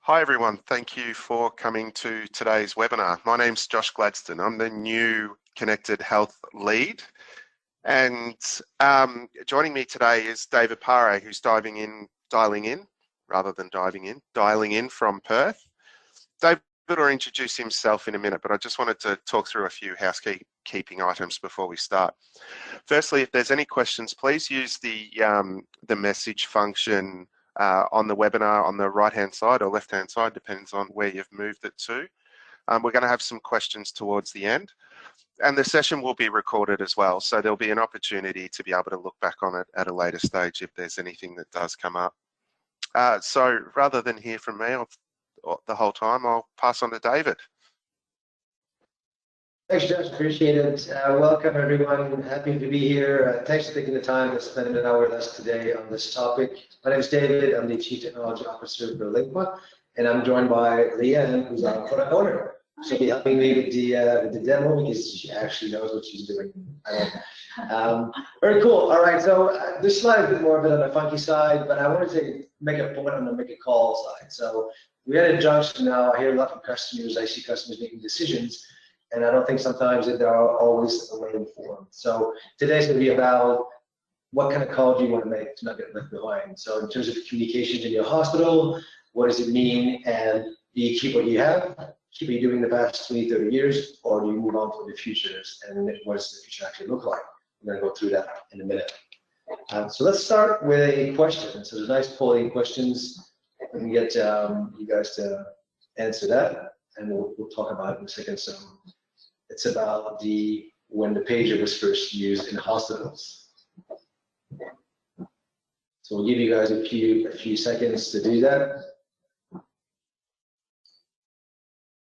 Hi everyone, thank you for coming to today's webinar. My name's Josh Gladstone. I'm the new Connected Health Lead, and joining me today is David Pare, who's dialing in from Perth. David will introduce himself in a minute, but I just wanted to talk through a few housekeeping items before we start. Firstly, if there's any questions, please use the message function on the webinar on the right-hand side or left-hand side, depends on where you've moved it to. We're going to have some questions towards the end, and the session will be recorded as well, so there'll be an opportunity to be able to look back on it at a later stage if there's anything that does come up. So rather than hear from me the whole time, I'll pass on to David. Thanks, Josh. Appreciate it. Welcome, everyone. Happy to be here. Thanks for taking the time to spend an hour with us today on this topic. My name is David. I'm the Chief Technology Officer for Linkma, and I'm joined by Leanne, who's our product owner. She'll be helping me with the demo because she actually knows what she's doing. Very cool. All right, so this slide is a bit more on the funky side, but I wanted to make a point on the make a call side. So we had a junction now. I hear a lot from customers. I see customers making decisions, and I don't think sometimes that they are always well informed. So today's going to be about what kind of call do you want to make to not get left behind. So in terms of communications in your hospital, what does it mean? And do you keep what you have, keep what you're doing the past 20, 30 years, or do you move on to the futures? And what does the future actually look like? We're going to go through that in a minute. So let's start with a question. So there's nice polling questions. We can get you guys to answer that, and we'll talk about it in a second. So it's about when the pager was first used in hospitals. So we'll give you guys a few seconds to do that.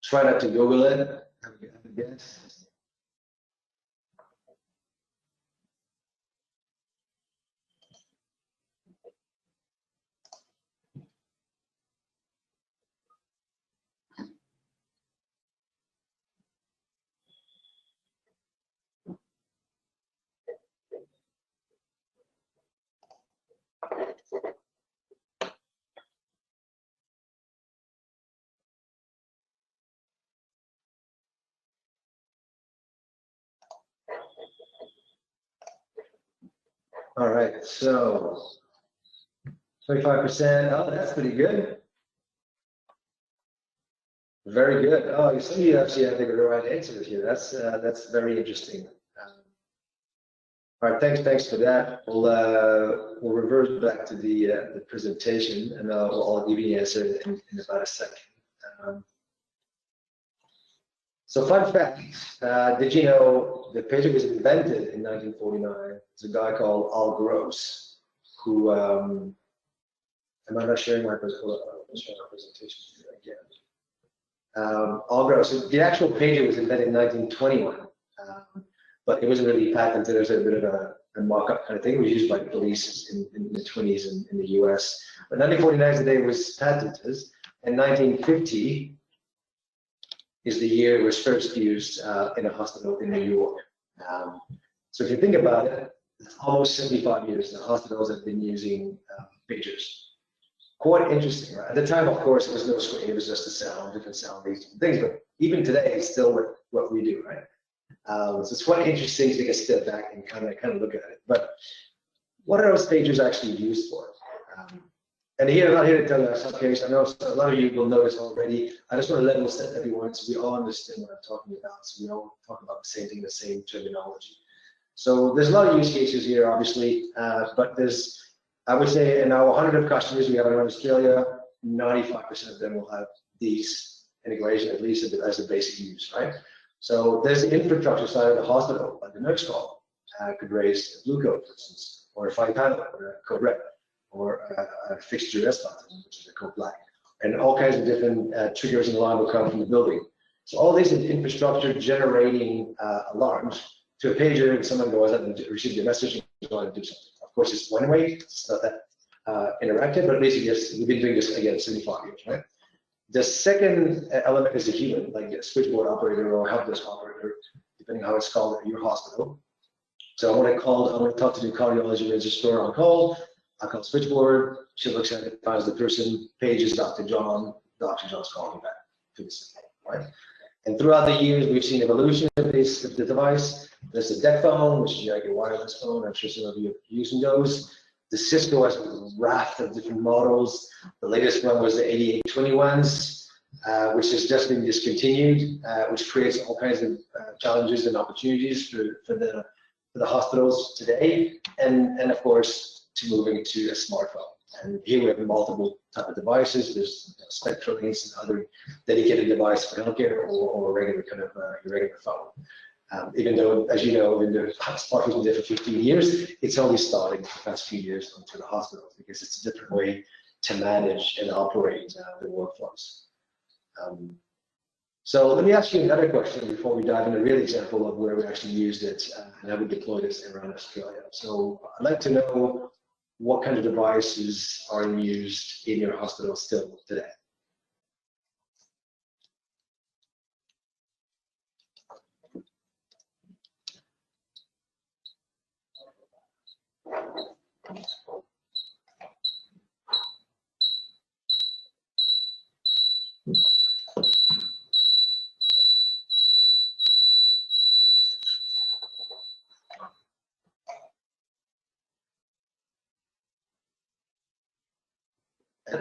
Try not to Google it. Have a guess. All right, so 25%. Oh, that's pretty good. Very good. Oh, some of you actually have the right answer here. That's very interesting. All right, thanks for that. We'll revert back to the presentation, and I'll give you the answer in about a second. So fun fact, did you know the pager was invented in 1949? It's a guy called Al Gross, who, am I not sharing my presentation again? Al Gross, the actual pager was invented in 1921, but it wasn't really patented. There's a bit of a mock-up kind of thing. It was used by the police in the 20s in the US. But 1949 is the day it was patented, and 1950 is the year it was first used in a hospital in New York. So if you think about it, it's almost 75 years the hospitals have been using pagers. Quite interesting, right? At the time, of course, there was no screen, it was just a sound, different sound, these things, but even today, it's still what we do, right? So it's quite interesting to take a step back and kind of look at it. But what are those pagers actually used for? And here, I'm not here to tell you some case. I know a lot of you will know this already. I just want to level set everyone so we all understand what I'm talking about, so we all talk about the same thing, the same terminology. So there's a lot of use cases here, obviously, but there's, I would say, in our 100 customers we have in Australia, 95% of them will have these integration, at least as a basic use, right? So there's the infrastructure side of the hospital, like the nurse call, could raise a blue code, for instance, or a 5-panel, or a code red, or a fixed duress button, which is a code black, and all kinds of different triggers and alarm will come from the building. So all these infrastructure generating alarms to a pager, and someone goes up and receives a message and goes and do something. Of course, it's one way, it's not that interactive, but at least we've been doing this again 75 years, right? The second element is a human, like a switchboard operator or help desk operator, depending on how it's called at your hospital. So I want to talk to the cardiology registrar on call. I call switchboard. She looks at it, finds the person. Page is Dr. John. Dr. John's calling back to the system, right? And throughout the years, we've seen evolution of the device. There's the DEC phone, which is like a wireless phone. I'm sure some of you are using those. The Cisco has a raft of different models. The latest one was the 8821s, which has just been discontinued, which creates all kinds of challenges and opportunities for the hospitals today, and of course to moving to a smartphone. And here we have multiple type of devices. There's Spectralinks and other dedicated device for healthcare, or regular kind of your regular phone. Even though, as you know, the smartphone's been there for 15 years, it's only starting the past few years onto the hospitals because it's a different way to manage and operate the workflows. So let me ask you another question before we dive into a real example of where we actually used it and how we deployed this around Australia. So I'd like to know what kind of devices are used in your hospital still today?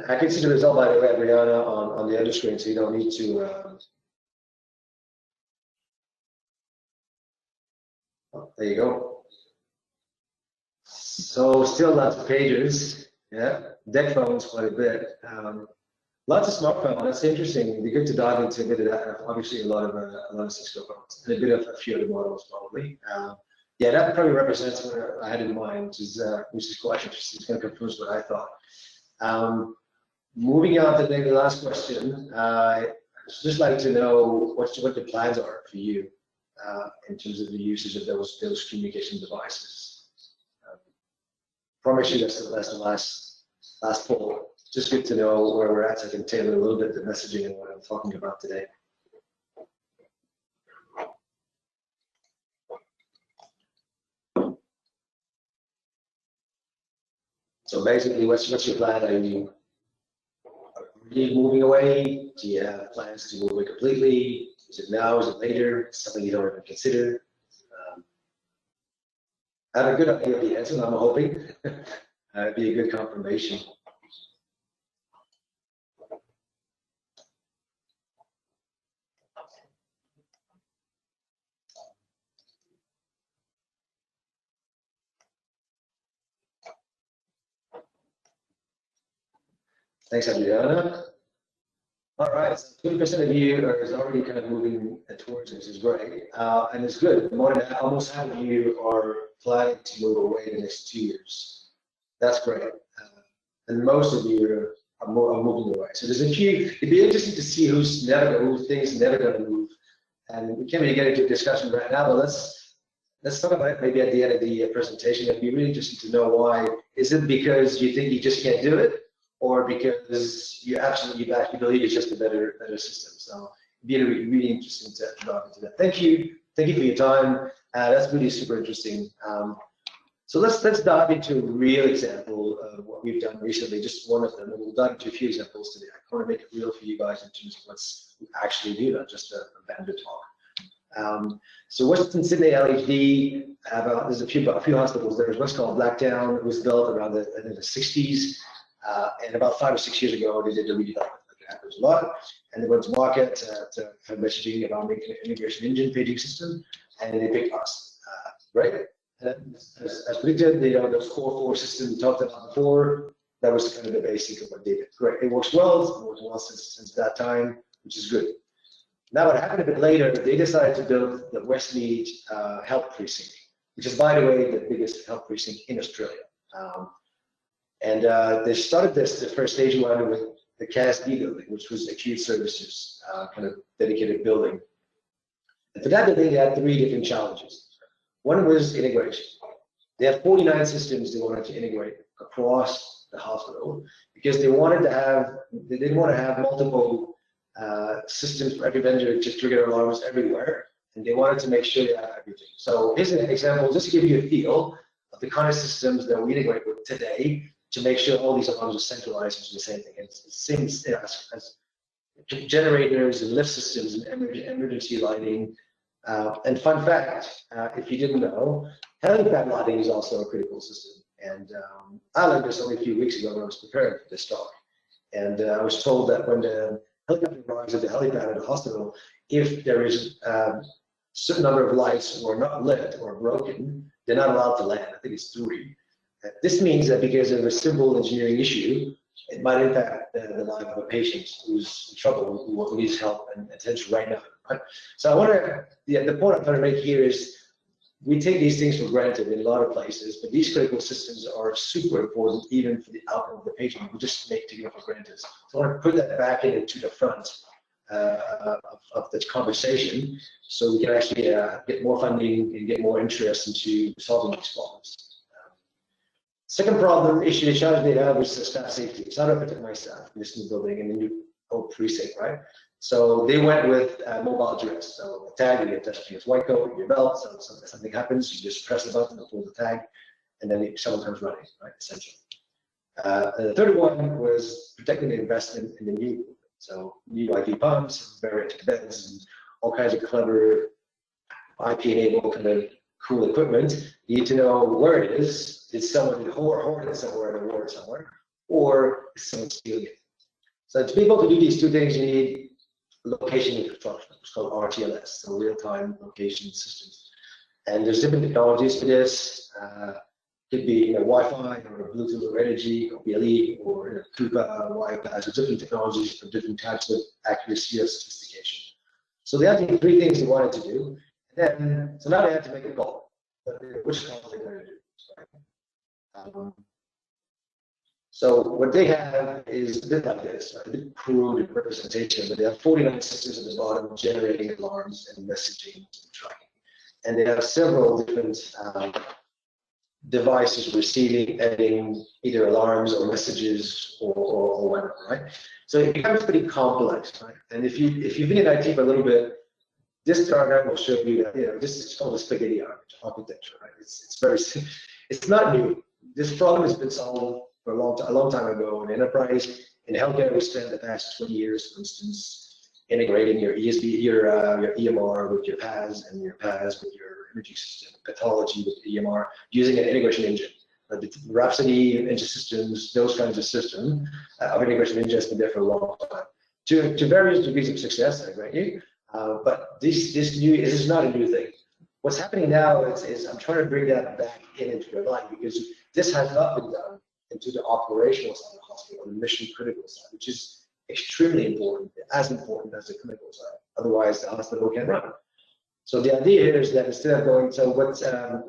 I can see the result, by the way, Brianna, on the other screen, so you don't need to. Oh, there you go. So still lots of pages, yeah. DEC phones quite a bit. Lots of smartphones. That's interesting. It'd be good to dive into a bit of that. Obviously, a lot of Cisco phones and a bit of a few other models probably. Yeah, that probably represents what I had in mind, which is quite interesting. It's going to confirm what I thought. Moving on to the last question, I'd just like to know what the plans are for you in terms of the usage of those communication devices. Promise you that's the last poll. Just good to know where we're at, so I can tailor a little bit the messaging and what I'm talking about today. So basically, what's your plan? Are you moving away? Do you have plans to move away completely? Is it now? Is it later? Something you don't even consider? I have a good idea of the answer, I'm hoping. It'd be a good confirmation. Thanks, Adriana. All right, so 20% of you is already kind of moving towards this, is great, and it's good. More than almost half of you are planning to move away in the next 2 years. That's great, and most of you are moving away. So there's a few. It'd be interesting to see who's never going to move, things never going to move, and we can't really get into a discussion right now. But let's talk about it maybe at the end of the presentation. It'd be really interesting to know why. Is it because you think you just can't do it, or because you actually believe it's just a better system? So it'd be really interesting to dive into that. Thank you for your time. That's really super interesting. So let's dive into a real example of what we've done recently, just one of them, and we'll dive into a few examples today. I want to make it real for you guys in terms of what's we actually do, not just a vendor talk. So Western Sydney LHD, there's a few hospitals there. There's what's called Blacktown. It was built around the 60s. And about 5 or 6 years ago, they did a redevelopment. It happens a lot, and they went to market to have messaging around making an integration engine paging system, and they picked us, right? And as predicted, those core 4 systems we talked about before, that was kind of the basic of what they did. Great, it works well. It's worked well since that time, which is good. Now, what happened a bit later, they decided to build the Westmead health precinct, which is, by the way, the biggest health precinct in Australia. And they started the first stage one with the CASD building, which was acute services, kind of dedicated building. And for that building, they had 3 different challenges. One was integration. They had 49 systems they wanted to integrate across the hospital because they didn't want to have multiple systems for every vendor to trigger alarms everywhere, and they wanted to make sure they have everything. So here's an example, just to give you a feel of the kind of systems that we integrate with today, to make sure all these alarms are centralized into the same thing. It's the same as generators and lift systems and emergency lighting. And fun fact, if you didn't know, helipad lighting is also a critical system. And I learned this only a few weeks ago when I was preparing for this talk. And I was told that when the helicopter arrives at the helipad at the hospital, if there is a certain number of lights or not lit or broken, they're not allowed to land. I think it's 3. This means that because of a simple engineering issue, it might impact the life of a patient who's in trouble, who needs help and attention right now. Right? So I want to, the point I'm trying to make here is we take these things for granted in a lot of places, but these critical systems are super important even for the outcome of the patient. We just take them for granted. So I want to put that back into the front of this conversation so we can actually get more funding and get more interest into solving these problems. Second problem, issue, the challenge they have is staff safety. So how do I protect my staff in this new building and the new old precinct, right? So they went with mobile dress. So a tag, you attach to your white coat, your belt. So if something happens, you just press the button, and pull the tag, and then someone comes running, right? Essentially. And the third one was protecting the investment in the new. So new IV pumps, bariatric beds, and all kinds of clever IP-enabled kind of cool equipment. You need to know where it is. Is someone hoarding it somewhere in a ward somewhere, or is someone stealing it? So to be able to do these two things, you need location infrastructure. It's called RTLS, so real-time location systems. And there's different technologies for this. Could be Wi-Fi or Bluetooth or energy, or BLE or Coupa, Wi-Fi. So different technologies for different types of accuracy or sophistication. So they had 3 things they wanted to do. And then, so now they had to make a call. Which call are they going to do? So what they have is a bit like this, a bit crude representation, but they have 49 systems at the bottom generating alarms and messaging and tracking. And they have several different devices receiving, editing either alarms or messages or whatever, right? So it becomes pretty complex, right? And if you've been in IT for a little bit, this diagram will show you that this is called a spaghetti architecture, right? It's not new. This problem has been solved for a long time ago in enterprise. In healthcare, we spent the past 20 years, for instance, integrating your ESB, your EMR with your PAS and your PAS with your imaging system, pathology with EMR, using an integration engine. The Rhapsody, InterSystems, those kinds of systems of integration engine has been there for a long time. To various degrees of success, I grant you. But this is not a new thing. What's happening now is I'm trying to bring that back into your life because this has not been done into the operational side of the hospital, the mission critical side, which is extremely important, as important as the clinical side. Otherwise, the hospital can't run. So the idea here is that instead of going, so what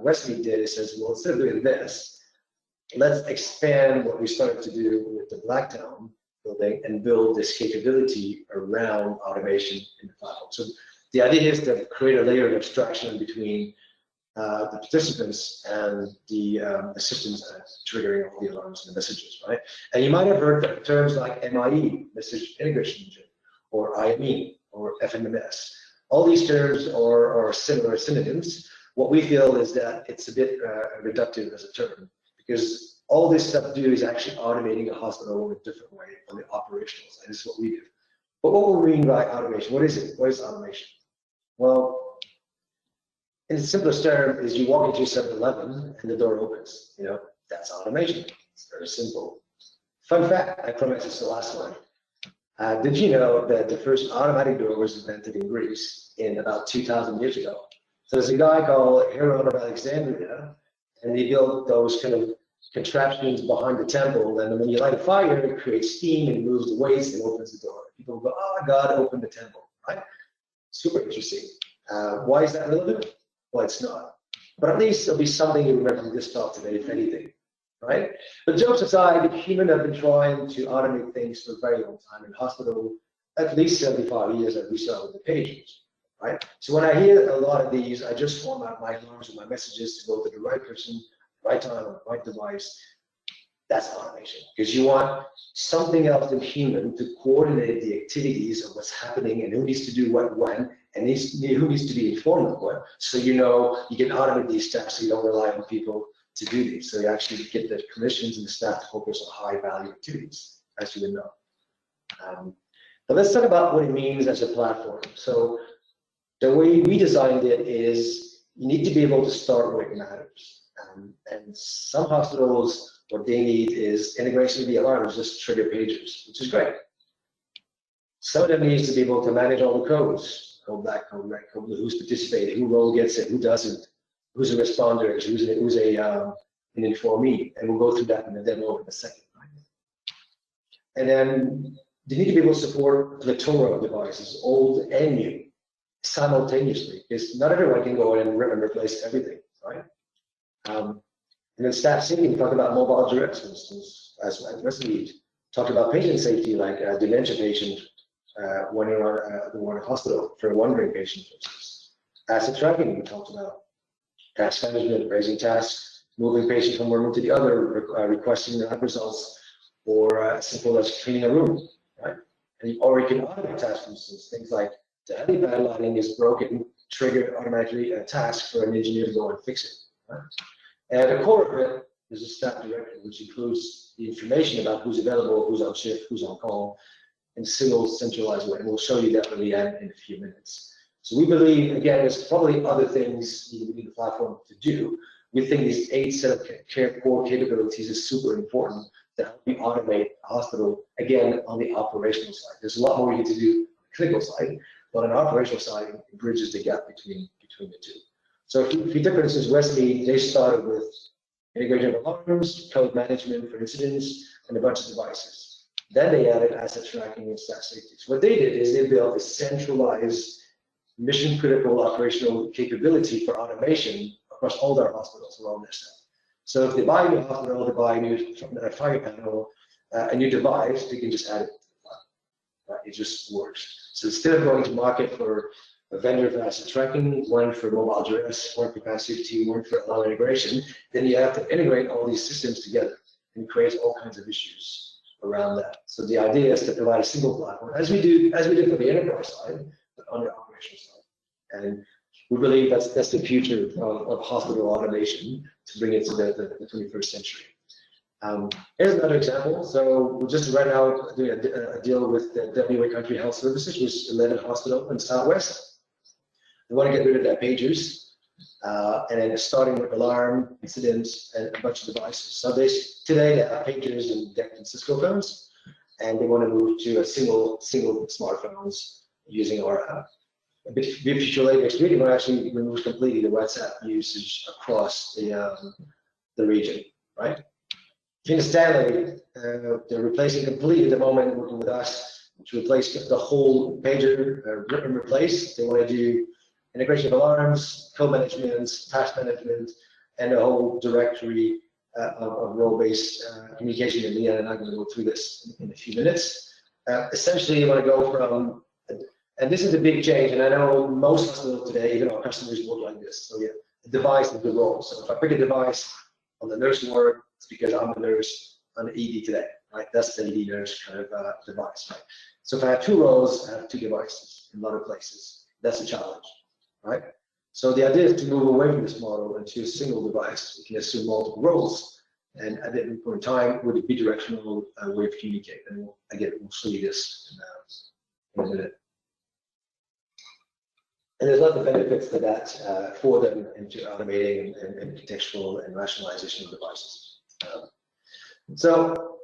Westmead did is says, well, instead of doing this, let's expand what we started to do with the Blacktown building and build this capability around automation in the platform. So the idea is to create a layer of abstraction between the participants and the systems triggering all the alarms and the messages, right? And you might have heard terms like MIE, Message Integration Engine, or IME, or FMMS. All these terms are similar synonyms. What we feel is that it's a bit reductive as a term, because all this stuff to do is actually automating a hospital in a different way on the operational side. This is what we do. But what we mean by automation, what is it? What is automation? Well, in the simplest term is you walk into 7-Eleven and the door opens. That's automation. It's very simple. Fun fact, I promise it's the last one. Did you know that the first automatic door was invented in Greece in about 2,000 years ago? So there's a guy called Hero of Alexandria, and he built those kind of contraptions behind the temple, and when you light a fire, it creates steam and moves the waste and opens the door. People go, oh my God, open the temple, right? Super interesting. Why is that relevant? Well, it's not. But at least there'll be something you remember from this talk today, if anything, right? But jokes aside, humans have been trying to automate things for a very long time in hospital, at least 75 years, as we saw with the pages, right? So when I hear a lot of these, I just format my alarms and my messages to go to the right person, right time, on the right device. That's automation, because you want something else than human to coordinate the activities of what's happening and who needs to do what when, and who needs to be informed of what, so you can automate these steps so you don't rely on people to do these. So you actually get the clinicians and the staff to focus on high value activities, as you would know. But let's talk about what it means as a platform. So the way we designed it is you need to be able to start where it matters. And some hospitals, what they need is integration of the alarms, just trigger pagers, which is great. Some of them needs to be able to manage all the codes, code black, code red, code blue, who's participating, who role gets it, who doesn't, who's a responder, who's an informee, and we'll go through that in the demo in a second. And then they need to be able to support plethora of devices, old and new, simultaneously, because not everyone can go in and rip and replace everything, right? And then staff safety, we talk about mobile directs, for instance, as Westmead talked about patient safety, like a dementia patient when you're in a hospital for a wandering patient, for instance. Asset tracking, we talked about task management, raising tasks, moving patients from one room to the other, requesting lab results, or as simple as cleaning a room, right? Or you can automate tasks, for instance, things like the helipad lighting is broken, trigger automatically a task for an engineer to go and fix it. Right? And the core of it is a staff directory, which includes the information about who's available, who's on shift, who's on call, in a single centralized way. And we'll show you that in the end in a few minutes. So we believe, again, there's probably other things you need the platform to do. We think these 8 set of core capabilities is super important to help you automate a hospital, again, on the operational side. There's a lot more you need to do on the clinical side, but on the operational side, it bridges the gap between the two. So if you take, for instance, Westmead, they started with integration of alarms, code management for incidents, and a bunch of devices. Then they added asset tracking and staff safety. So what they did is they built a centralized mission-critical operational capability for automation across all their hospitals around their staff. So if they buy a new hospital, they buy a new fire panel, a new device, they can just add it to the file. Right? It just works. So instead of going to market for a vendor for asset tracking, one for mobile address, one for pass safety, one for alarm integration, then you have to integrate all these systems together and create all kinds of issues around that. So the idea is to provide a single platform, as we do for the enterprise side, but on the operational side. And we believe that's the future of hospital automation, to bring it to the 21st century. Here's another example. So we're just right now doing a deal with the WA Country Health Services, which is 11 hospital in the Southwest. They want to get rid of their pagers, and then starting with alarm, incidents, and a bunch of devices. So today they have pagers and Cisco phones, and they want to move to a single smartphones using our app. A bit future later next week, we're actually remove completely the WhatsApp usage across the region, right? In Stanley, they're replacing completely at the moment, working with us to replace the whole pager, rip and replace. They want to do integration of alarms, co-management, task management, and a whole directory of role-based communication. And Leanne and I'm going to go through this in a few minutes. Essentially, you want to go from, and this is a big change, and I know most hospitals today, even our customers, work like this. So yeah, the device is the role. So if I pick a device on the nursing ward, it's because I'm a nurse on the ED today, right? That's the ED nurse kind of device, right? So if I have 2 roles, I have 2 devices in a lot of places. That's a challenge, right? So the idea is to move away from this model into a single device. You can assume multiple roles, and at any point in time, with a bidirectional way of communicating. And again, we'll show you this in a minute. And there's a lot of benefits to that for them into automating and contextual and rationalization of devices. So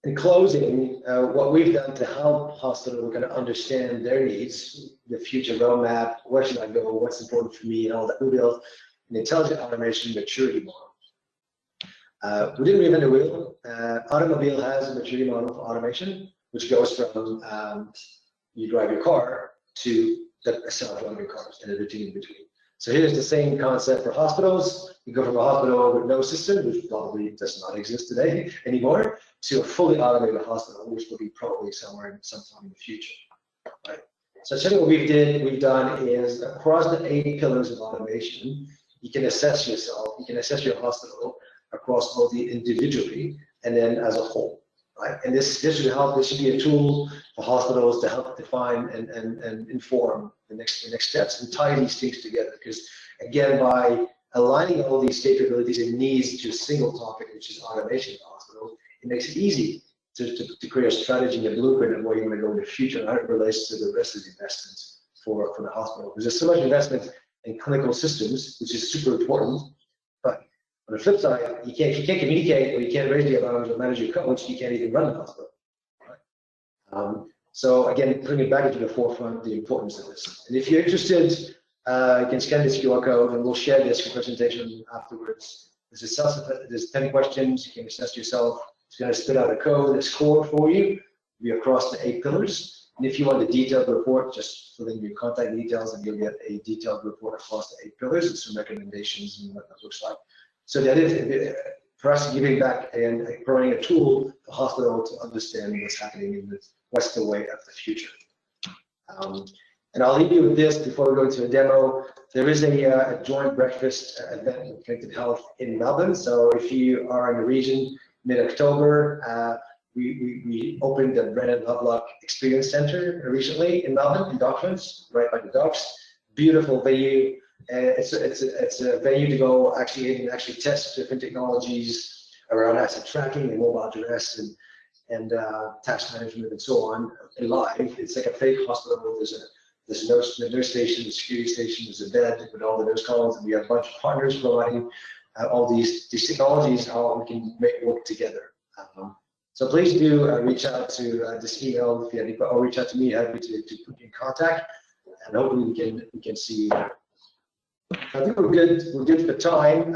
in closing, what we've done to help hospitals kind of understand their needs, the future roadmap, where should I go, what's important for me, and all that, we built an intelligent automation maturity model. We didn't reinvent the wheel. Automobile has a maturity model for automation, which goes from you drive your car to a self-driving cars and everything in between. So here's the same concept for hospitals. You go from a hospital with no system, which probably does not exist today anymore, to a fully automated hospital, which will be probably sometime in the future. Right? So essentially what we've done is across the 8 pillars of automation, you can assess yourself, you can assess your hospital across both the individually and then as a whole. Right? And this should help. This should be a tool for hospitals to help define and inform the next steps and tie these things together. Because again, by aligning all these capabilities and needs to a single topic, which is automation in the hospital, it makes it easy to create a strategy and a blueprint of where you want to go in the future and how it relates to the rest of the investments for the hospital. Because there's so much investment in clinical systems, which is super important. But on the flip side, if you can't communicate or you can't raise the alarms or manage your codes, you can't even run the hospital. Right? So again, bringing it back into the forefront, the importance of this. And if you're interested, you can scan this QR code and we'll share this presentation afterwards. There's 10 questions you can assess yourself. It's going to spit out a code, a score for you. Be across the 8 pillars. And if you want a detailed report, just fill in your contact details and you'll get a detailed report across the 8 pillars and some recommendations and what that looks like. So that is, for us, giving back and providing a tool for hospital to understand what's happening in what's the way of the future. And I'll leave you with this before we go into a demo. There is a joint breakfast event with Connected Health in Melbourne. So if you are in the region, mid-October, we opened the Brennan Lovelock Experience Center recently in Melbourne, in Docklands, right by the docks. Beautiful venue. It's a venue to go actually test different technologies around asset tracking and mobile address and task management and so on live. It's like a fake hospital. There's a nurse station, a security station, there's a bed with all the nurse calls, and we have a bunch of partners providing all these technologies, how we can make work together. So please do reach out to this email if you have any, or reach out to me. Happy to put you in contact, and hopefully we can see you there. I think we're good. We're good for time.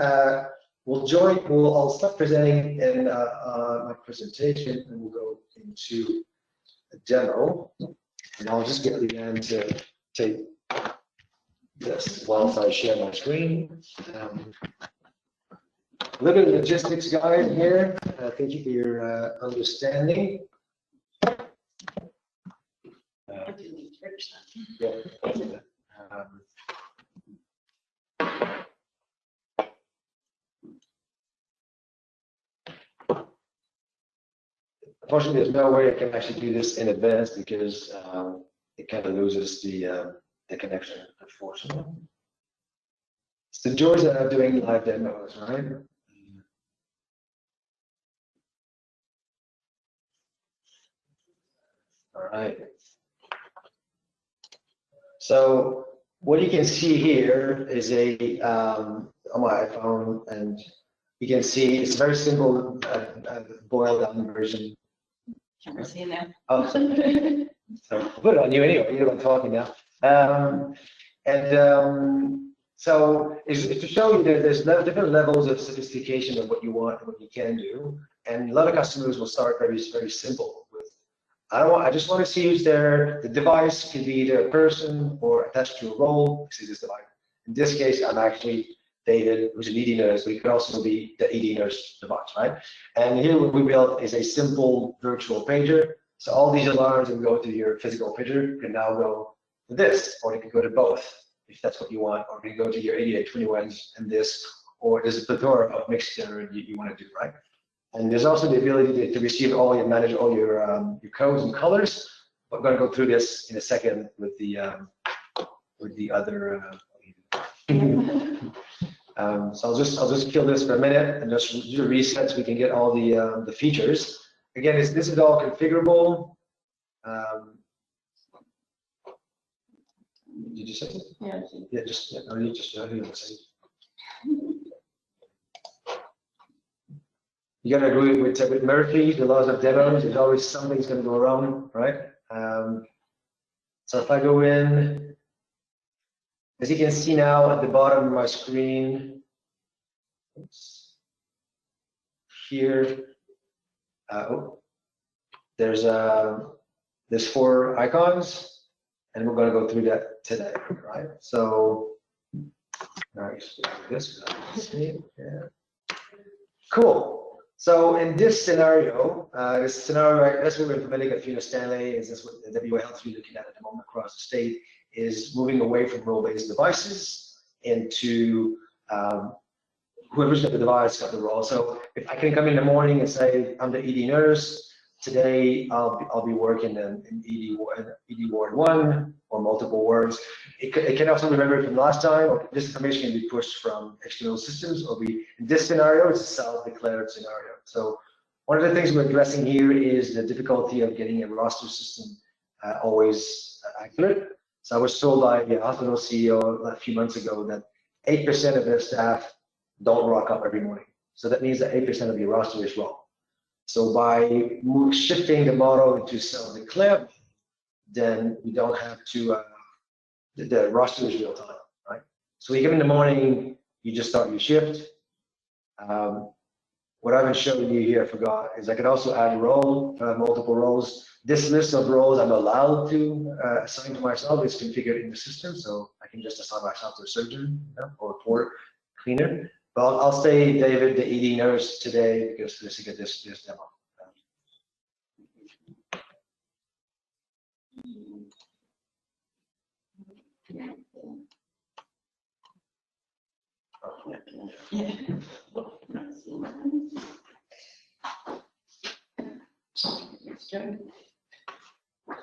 I'll start presenting in my presentation, and we'll go into a demo. And I'll just get Leanne to take this whilst I share my screen. A little bit of logistics guide here. Thank you for your understanding. Unfortunately, there's no way I can actually do this in advance because it kind of loses the connection, unfortunately. It's the joys of doing live demos, right? All right. So what you can see here is on my iPhone, and you can see it's a very simple boiled down version. Can't see now. Oh, so I'll put it on you anyway. You're talking now. So it's to show you that there's different levels of sophistication of what you want and what you can do. And a lot of customers will start very simple with, I just want to see who's there. The device can be either a person or attached to a role. See this device. In this case, I'm actually David, who's an ED nurse, but it could also be the ED nurse device, right? And here what we built is a simple virtual pager. So all these alarms that go to your physical pager can now go to this, or they can go to both, if that's what you want, or they can go to your 8821s and this, or there's a plethora of mixture you want to do, right? And there's also the ability to receive manage all your codes and colors. I'm going to go through this in a second with the other. So I'll just kill this for a minute and just do a reset so we can get all the features. Again, this is all configurable. Did you say it? Yeah. Yeah, you just say. You gotta agree with Murphy, the laws of demos. There's always something's gonna go wrong, right? So if I go in, as you can see now at the bottom of my screen, oops, here, there's 4 icons, and we're going to go through that today, right? So, nice. This, yeah. Cool. So in this scenario, right, that's what we're implementing at Fiona Stanley. Is this what the WA Health is looking at the moment across the state? Is moving away from role-based devices into whoever's got the device got the role. So if I can come in the morning and say, I'm the ED nurse, today I'll be working in ED Ward 1 or multiple wards. It can also be remembered from last time, or this information can be pushed from external systems, or in this scenario, it's a self-declared scenario. So One of the things we're addressing here is the difficulty of getting a roster system always accurate. So I was told by the hospital CEO a few months ago that 8% of their staff don't rock up every morning. So that means that 8% of your roster is wrong. So by shifting the model into self-declare, then we don't have to, the roster is real time, right? So you come in the morning, you just start your shift. What I haven't shown you here, I forgot, is I could also add a role, multiple roles. This list of roles I'm allowed to assign to myself is configured in the system, so I can just assign myself to a surgeon, or a port cleaner. But I'll say David, the ED nurse today, because for the sake of this demo.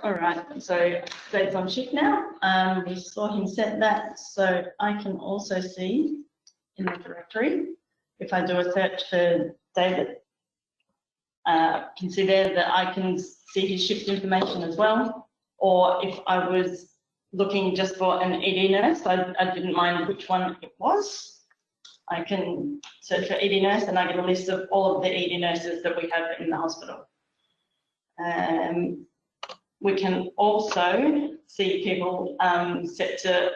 All right, so Dave's on shift now. We saw him set that, so I can also see in the directory, if I do a search for David, consider that I can see his shift information as well. Or if I was looking just for an ED nurse, I didn't mind which one it was. I can search for ED nurse and I get a list of all of the ED nurses that we have in the hospital. We can also see people set to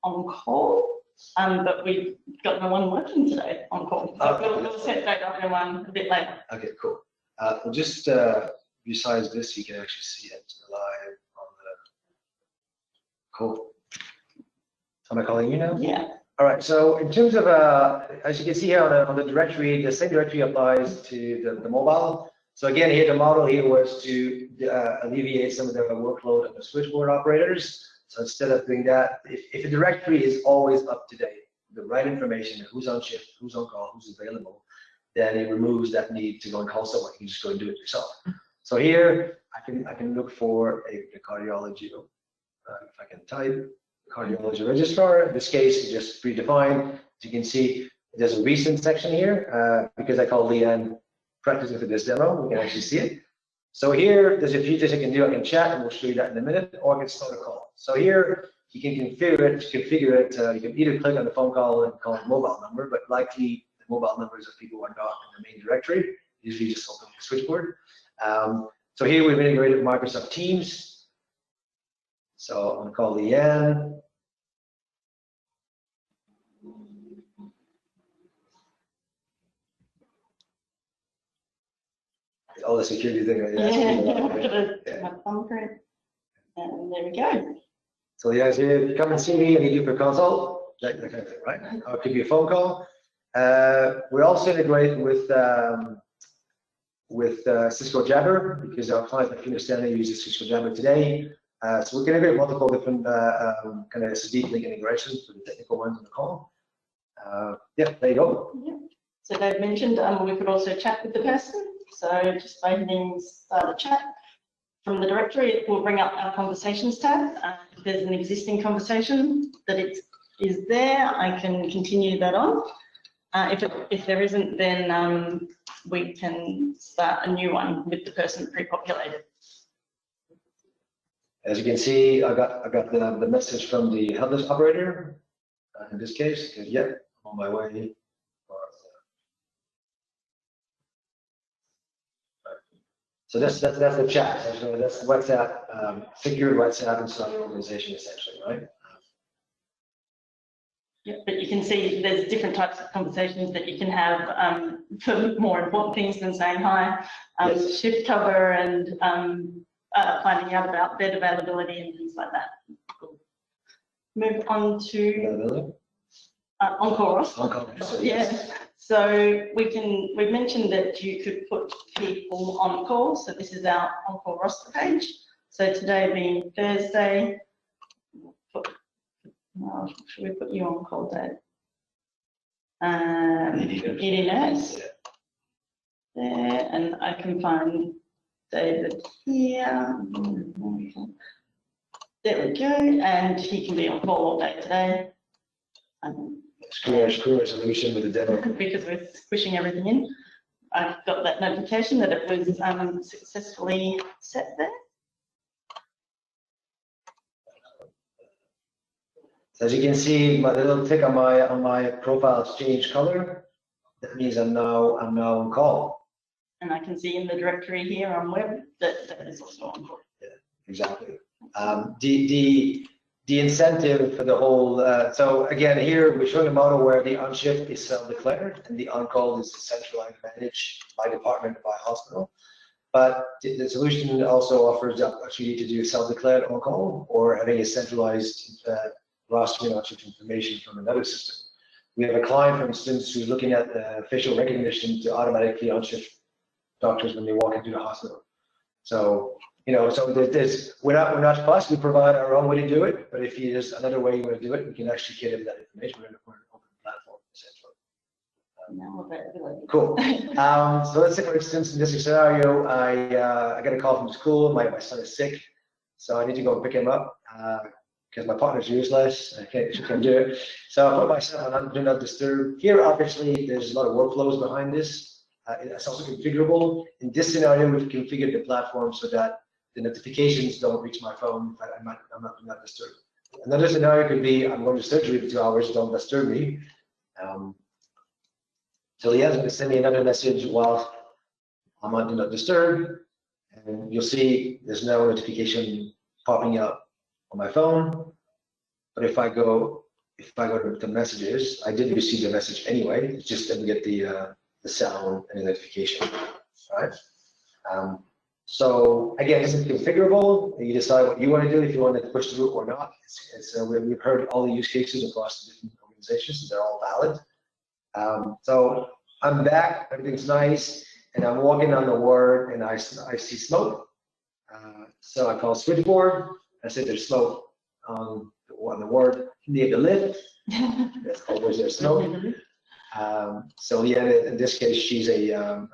on call, but we've got no one working today on call. So we'll set that up in one a bit later. Okay, cool. Well, just besides this, you can actually see it live on the call. Am I calling you now? Yeah. All right, so in terms of, as you can see here on the directory, the same directory applies to the mobile. So again, here the model here was to alleviate some of the workload of the switchboard operators. So instead of doing that, if a directory is always up to date, the right information, who's on shift, who's on call, who's available, then it removes that need to go and call someone. You can just go and do it yourself. So here, I can look for a cardiology, if I can type cardiology registrar. In this case, it's just predefined. As you can see, there's a recent section here because I call Leanne practicing for this demo. We can actually see it. So here, there's a few things I can do. I can chat, and we'll show you that in a minute, or I can start a call. So here, you can configure it. You can either click on the phone call and call the mobile number, but likely the mobile numbers of people who are not in the main directory. Usually just open the switchboard. So here we've integrated Microsoft Teams. So I'm going to call Leanne. All the security thing right there. My thumbprint. And there we go. So you guys here, come and see me and you do for consult, that kind of thing, right? I'll give you a phone call. We also integrate with Cisco Jabber because our client at Fiona Stanley uses Cisco Jabber today. So we can integrate multiple different kind of deep link integrations for the technical ones on the call. Yeah, there you go. Yeah. So Dave mentioned we could also chat with the person. So just by hitting start a chat from the directory, it will bring up our conversations tab. If there's an existing conversation that it is there, I can continue that on. If there isn't, then we can start a new one with the person pre-populated. As you can see, I got the message from the headless operator. In this case, yep, I'm on my way. So that's the chat. So that's WhatsApp, secured WhatsApp inside the organization, essentially, right? Yeah, but you can see there's different types of conversations that you can have for more important things than saying hi, Yes. shift cover and finding out about bed availability and things like that. Cool. Move on to on-call roster. On-call roster, Yeah. yes. So we've mentioned that you could put people on call. So this is our on-call roster page. So today being Thursday, should we put you on call, Dave? ED nurse. There, and I can find David here. There we go, and he can be on call all day today. Screw resolution with the demo. Because we're squishing everything in. I've got that notification that it was successfully set there. So as you can see, my little tick on my profile has changed color. That means I'm now on call. And I can see in the directory here on web that is also on call. Yeah, exactly. The incentive for the whole, so again, here we're showing a model where the on-shift is self-declared and the on-call is centralized managed by department, by hospital. But the solution also offers the opportunity to do self-declared on-call or having a centralized rostering on-shift information from another system. We have a client, for instance, who's looking at the facial recognition to automatically on-shift doctors when they walk into the hospital. So, you know, so we're not fussed. We provide our own way to do it. But if there's another way you want to do it, we can actually get that information. We're an open platform, essentially. Cool. So let's say, for instance, in this scenario, I get a call from school. My son is sick, so I need to go and pick him up because my partner's useless. She can't do it. So I put myself on Do Not Disturb. Here, obviously, there's a lot of workflows behind this. It's also configurable. In this scenario, we've configured the platform so that the notifications don't reach my phone. I'm not Do Not Disturb. Another scenario could be I'm going to surgery for 2 hours. Don't disturb me. So he has to send me another message while I'm on Do Not Disturb, and you'll see there's no notification popping up on my phone. But if I go to the messages, I did receive the message anyway. It's just that we get the sound and the notification, right? So again, this is configurable. You decide what you want to do, if you want to push through or not. We've heard all the use cases across the different organizations. They're all valid. So I'm back, everything's nice, and I'm walking on the ward, and I see smoke. So I call switchboard. I said there's smoke on the ward near the lift. That's always there's smoke. So yeah, in this case, she's a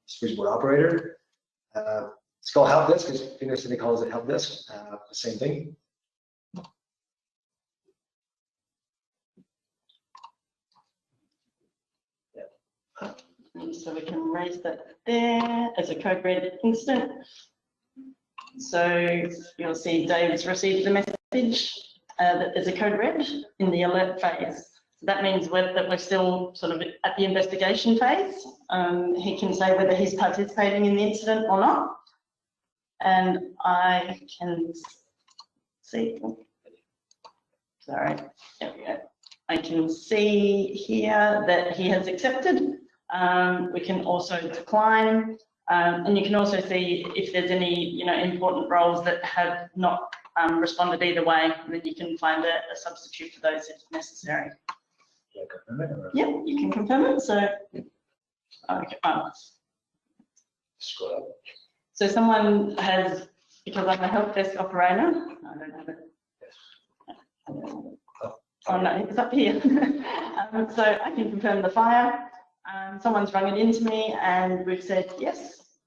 switchboard operator. It's called help desk because Fiona City calls it help desk. The same thing. So we can raise that there as a code red incident. So you'll see Dave's received the message that there's a code red in the alert phase. So that means that we're still sort of at the investigation phase. He can say whether he's participating in the incident or not. And I can see, sorry, there we go. I can see here that he has accepted. We can also decline, and you can also see if there's any, important roles that have not responded either way, and then you can find a substitute for those if necessary. Yep, you can confirm it. So, okay. Scroll up. So someone has, because I'm a help desk operator, I don't have it. Oh no, it's up here. So I can confirm the fire. Someone's rung it into me and we've said, yes,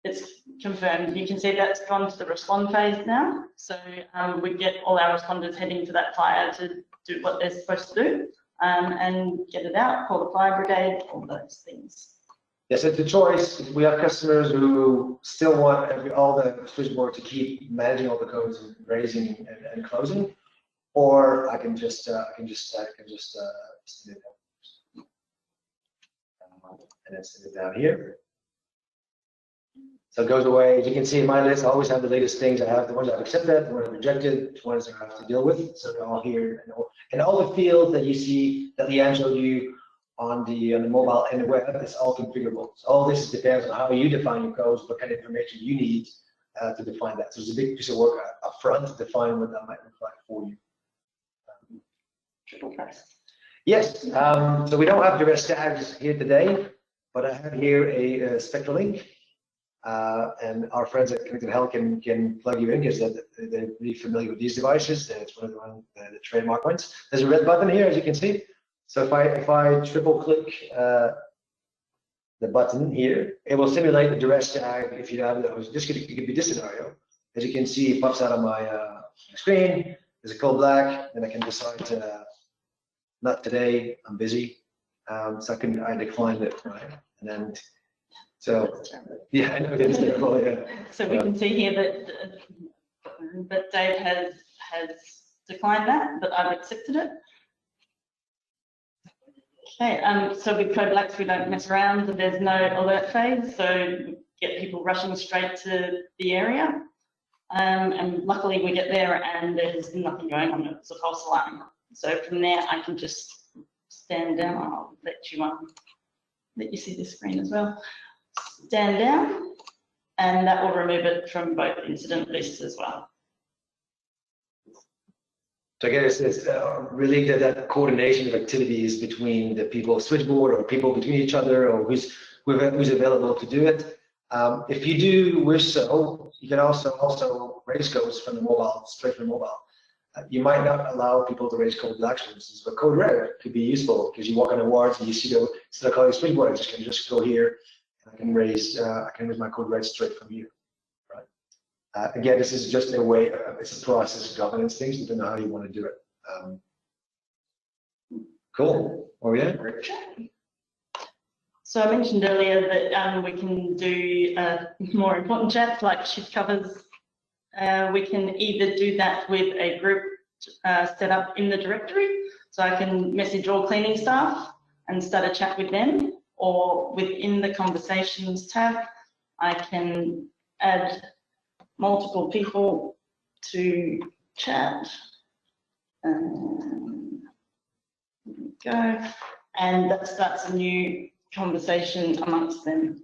it's confirmed. You can see that's gone to the respond phase now. So we get all our responders heading to that fire to do what they're supposed to do and get it out, call the fire brigade, all those things. Yes, it's a choice. We have customers who still want all the switchboard to keep managing all the codes and raising and closing, or I can just and then send it down here. So it goes away. As you can see in my list, I always have the latest things. I have the ones I've accepted, the ones I've rejected, the ones I have to deal with. So they're all here, and all the fields that you see that Leanne showed you on the mobile and the web, it's all configurable. So all this depends on how you define your codes, what kind of information you need to define that. So there's a big piece of work up front to define what that might look like for you. Triple press. Yes, so we don't have direct tags here today, but I have here a spectral link, and our friends at Connected Health can plug you in because they're really familiar with these devices. It's one of the trademark ones. There's a red button here, as you can see. So if I triple click the button here, it will simulate the direct tag. If you have those, this could be this scenario. As you can see, it pops out on my screen. There's a code black, and I can decide to not today. I'm busy, so I decline it, right? And then So, yeah, I know it is terrible, yeah. So we can see here that Dave has declined that, but I've accepted it. Okay, so with Code Blacks, we don't mess around. There's no alert phase, so get people rushing straight to the area. And luckily we get there and there's nothing going on. It's a false alarm. So from there, I can just stand down. I'll let you see the screen as well. Stand down, and that will remove it from both incident lists as well. So again, it's really that coordination of activities between the people switchboard or people between each other or who's available to do it. If you do wish so, you can also raise codes from the mobile, straight from the mobile. You might not allow people to raise code actions, but code red could be useful because you walk on the wards and you see instead of calling switchboard, I can just go here and I can raise my code red straight from here. Right? Again, this is just a way, it's a process of governance things, depending on how you want to do it. Cool. Oh yeah. So I mentioned earlier that we can do more important chats like shift covers. We can either do that with a group set up in the directory, so I can message all cleaning staff and start a chat with them, or within the conversations tab, I can add multiple people to chat. There we go, and that starts a new conversation amongst them.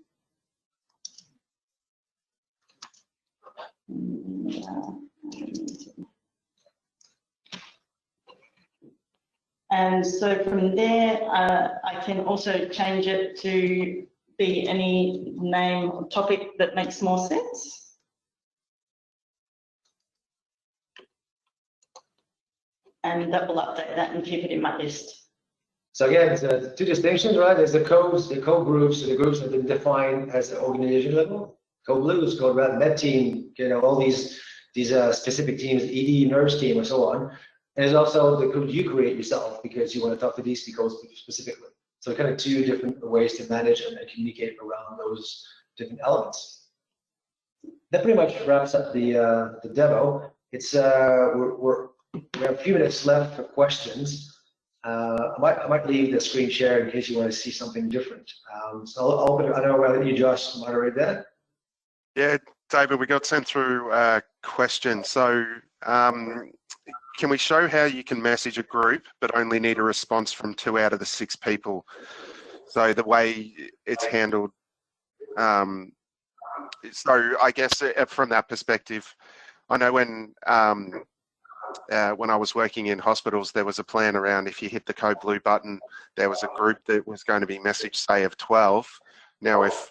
And so from there, I can also change it to be any name or topic that makes more sense. And that will update that and keep it in my list. So again, two distinctions, right? There's the codes, the code groups, and the groups have been defined as the organization level. Code blues, code red, med team, all these specific teams, ED, nurse team, and so on. And there's also the code you create yourself because you want to talk to these codes specifically. So kind of two different ways to manage and communicate around those different elements. That pretty much wraps up the demo. It's we have a few minutes left for questions. I might leave the screen share in case you want to see something different. So I'll open it. I know I'll let you, Josh, moderate that. Yeah, David, we got sent through a question. So can we show how you can message a group but only need a response from 2 out of the 6 people? So the way it's handled. So I guess from that perspective, I know when I was working in hospitals, there was a plan around if you hit the code blue button, there was a group that was going to be messaged, say, of 12. Now, if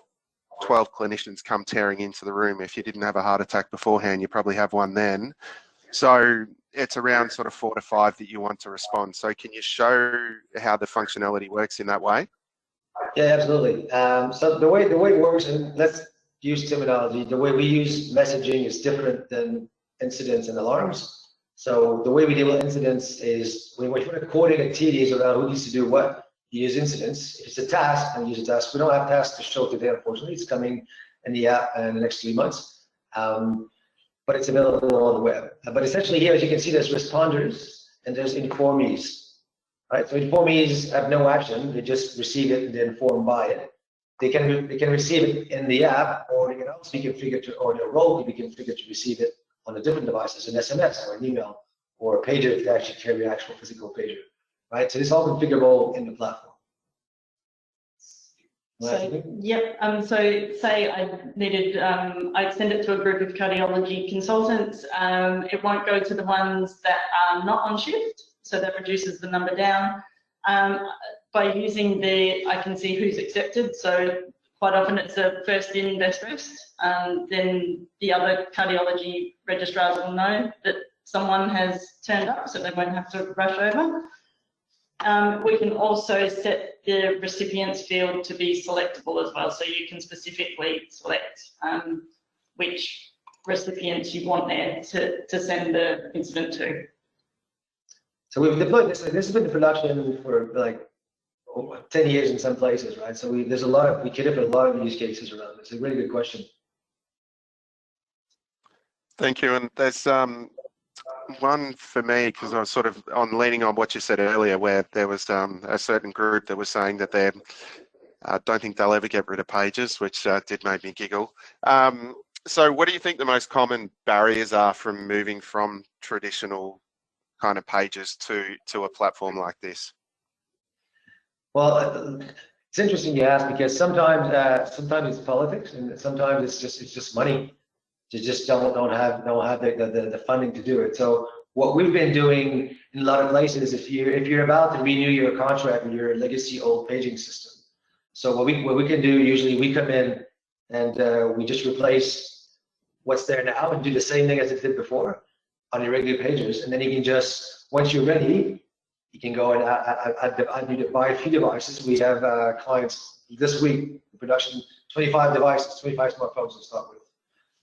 12 clinicians come tearing into the room, if you didn't have a heart attack beforehand, you probably have one then. So it's around sort of 4 to 5 that you want to respond. So can you show how the functionality works in that way? Yeah, absolutely. So the way it works, and let's use terminology, the way we use messaging is different than incidents and alarms. So the way we deal with incidents is when we want to coordinate activities around who needs to do what, you use incidents. If it's a task, then use a task. We don't have tasks to show today, unfortunately. It's coming in the app in the next 3 months. But it's available on the web. But essentially here, as you can see, there's responders and there's informees. Right? So informees have no action. They just receive it and they're informed by it. They can receive it in the app, or they can also be configured to, or their role can be configured to receive it on a different device, an SMS or an email or a pager to actually carry an actual physical pager. Right? So this is all configurable in the platform. So, yep, so say I needed, I'd send it to a group of cardiology consultants. It won't go to the ones that are not on shift, so that reduces the number down. By using I can see who's accepted, so quite often it's a first in, best rest. Then the other cardiology registrars will know that someone has turned up, so they won't have to rush over. We can also set the recipients field to be selectable as well, so you can specifically select which recipients you want there to send the incident to. So we've deployed this. This has been in production for like 10 years in some places, right? So we could have a lot of use cases around this. It's a really good question. Thank you. And there's one for me, because I was sort of leaning on what you said earlier, where there was a certain group that was saying that they don't think they'll ever get rid of pages, which did make me giggle. So what do you think the most common barriers are from moving from traditional kind of pages to a platform like this? Well, it's interesting you ask, because sometimes it's politics, and sometimes it's just money. You just don't have the funding to do it. So what we've been doing in a lot of places, if you're about to renew your contract with your legacy old paging system, so what we can do, usually we come in and we just replace what's there now and do the same thing as it did before on your regular pages, and then you can just, once you're ready, you can go and buy a few devices. We have clients this week in production, 25 devices, 25 smartphones to start with.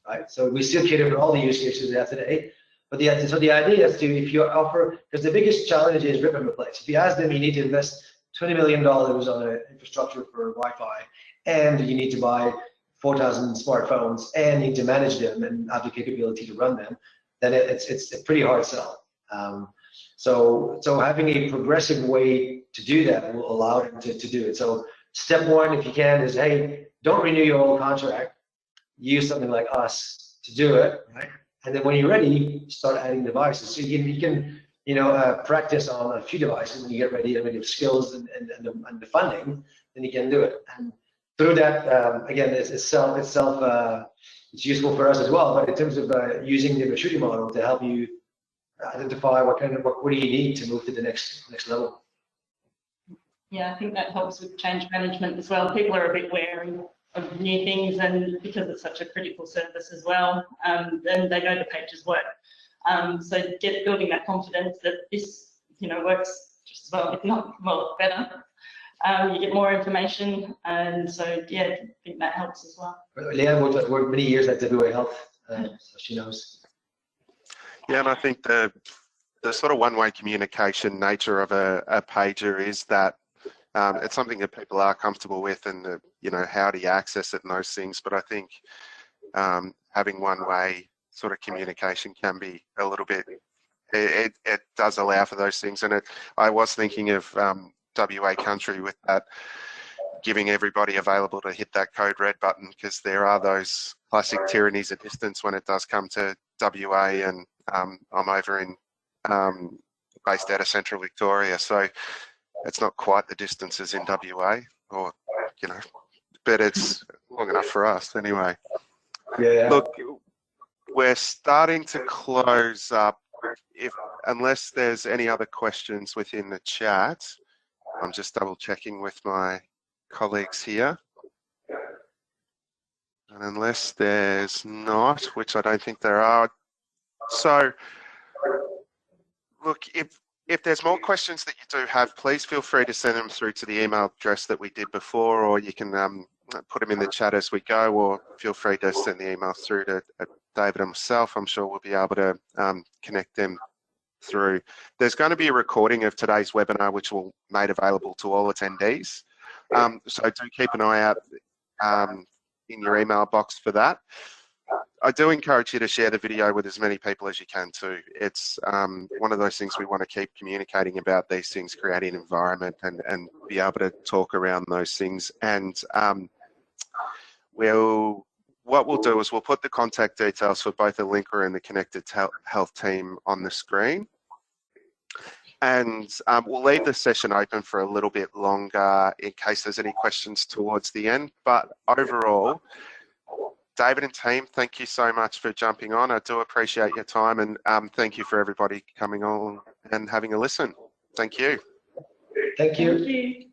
Right, so we still cater for all the use cases we have today, but the idea is to, if you offer, because the biggest challenge is rip and replace. If you ask them, you need to invest $20 million on an infrastructure for Wi-Fi, and you need to buy 4,000 smartphones, and you need to manage them and have the capability to run them, then it's a pretty hard sell. So having a progressive way to do that will allow them to do it. So step one, if you can, is, hey, don't renew your old contract. Use something like us to do it, right? And then when you're ready, start adding devices. So you can practice on a few devices when you get ready, and when you have skills and the funding, then you can do it. And through that, again, it's useful for us as well. But in terms of using the maturity model to help you identify what do you need to move to the next level. Yeah, I think that helps with change management as well. People are a bit wary of new things, and because it's such a critical service as well, then they know the pages work. So building that confidence that this works just as well, if not better. You get more information, and so yeah, I think that helps as well. Leanne worked many years at WA Health, so she knows. Yeah, and I think the sort of one-way communication nature of a pager is that it's something that people are comfortable with, and how do you access it and those things. But I think having one-way sort of communication can be a little bit. It does allow for those things, and I was thinking of WA Country with that, giving everybody available to hit that code red button, because there are those classic tyrannies of distance when it does come to WA, and I'm over in based out of Central Victoria, so it's not quite the distances in WA, or but it's long enough for us anyway. Yeah. Look, we're starting to close up. Unless there's any other questions within the chat, I'm just double checking with my colleagues here. And unless there's not, which I don't think there are. So look, if there's more questions that you do have, please feel free to send them through to the email address that we did before, or you can put them in the chat as we go, or feel free to send the email through to David himself. I'm sure we'll be able to connect them through. There's going to be a recording of today's webinar, which will be made available to all attendees. So do keep an eye out in your email box for that. I do encourage you to share the video with as many people as you can too. It's one of those things we want to keep communicating about these things, creating an environment and be able to talk around those things. And what we'll do is we'll put the contact details for both the linker and the Connected Health team on the screen. And we'll leave the session open for a little bit longer in case there's any questions towards the end. But overall, David and team, thank you so much for jumping on. I do appreciate your time, and thank you for everybody coming on and having a listen. Thank you. Thank you. Thank you.